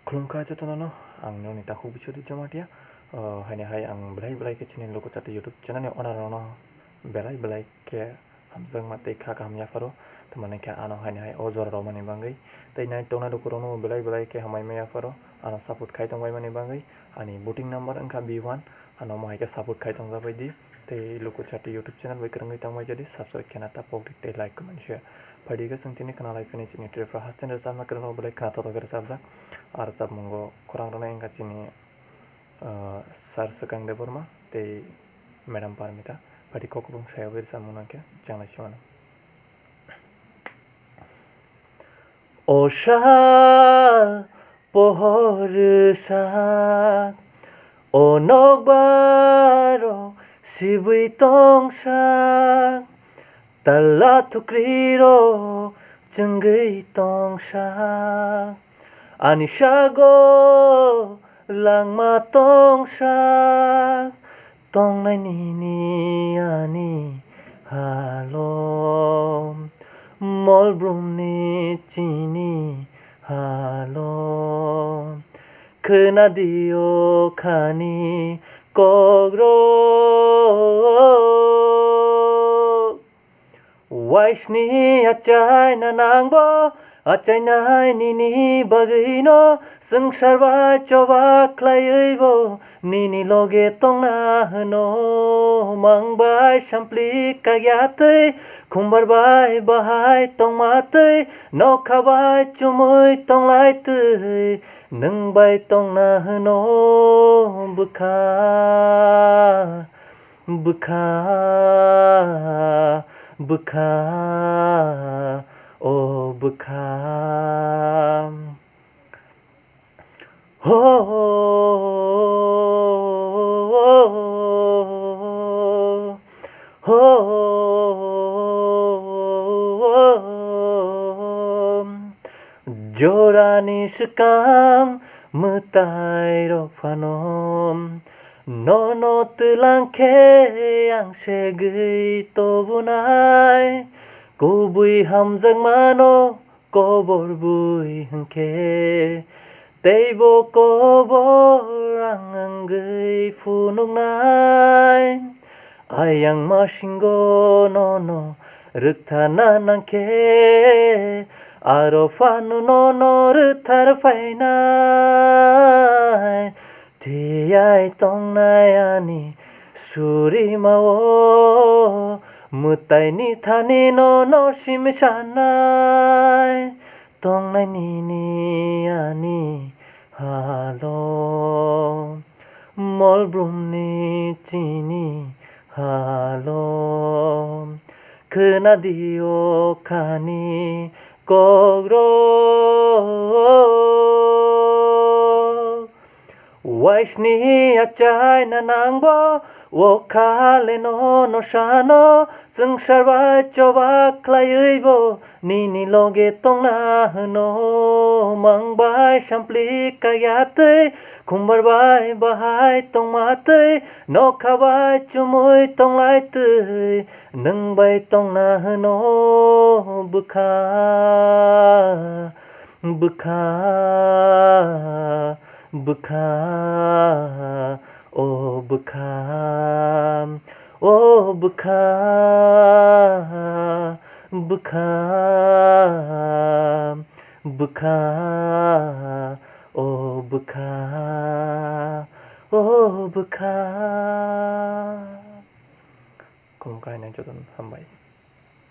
खुलुमखा जतननो आं नोंनि ताखौ बिसुदि जमाटिया हाय आं बेलाय के चैनल लोको चाटे यूट्यूब चैनल ने अनारनो बेलाय के हमजों माते खा कामया फरो तमने के आनो हाय अजर रो माने बांगै तै नाइ टोना दुकुरोनो बेलाय के हमाय मया फरो आनो सपोर्ट खाइ तंबाय माने बांगै आनी बुटिंग नंबर अंका B1 आनो माय के सपोर्ट खाइ तंजा बायदि तै लोको चाटे यूट्यूब चैनल बैकरंगै तंबाय जदि सब्सक्राइब केना तापक दिते लाइक कमेंट शेयर फडिगा संतिनि कनालाय फेनि चिनि ट्रेफ्रा हास्टेन सामना करनो बेलाय खाना तो कर साबजा आर सब मंगो खुरांग रना इंगा चिनि सर सकंग दे बर्मा ते मैडम पारमिता फटि कोकुबुं सायावैर सामुना के चांगला शिवाना ओशाल pohor sa onogbaro sibui tongsa tala thukriro chungei tongsa anishago langma tongsa tongnai ni ani halom molbrumni chini halom खोनादियो खानी कग्रो वाइसनि आचाय नांगबो आचाय नाय निनि बगैनो संसारबा चबा क्लायैबो निनि लगे तंना हनो मांबाय सामप्लि काग्यातै खुमबारबाय बाहाय तंमातै नखाबाय चुमै तंलायतै नंबाय तंना हनो बुखा बुखा बुखा ओ बुखा हो हो Jorani sekang metai rofanom nono telangke yang segei tobunai kubui hamjang mano kobor bui hengke teibo kobor angangei funungnai ayang masinggo nono rukthana nangke Arofanu nonor tarfainai Tiyai tongnayani surimao Mutai ni thani nono shimisanai Tongnai nini ani halo Molbrumni chini halo Kenadiyo kani kogro waisni acai nanangbo wokale no shano sengsarba coba klayuibo nini loge tongna hno mangbai sampli kayatei khumbarbai bahai tongmatei nokhabai chumui tonglaitei nangbai tongna hno bukha bukha bukha oh bukha oh bukha bukha bukha oh bukha oh bukha Kung kaya na dyan, hambay.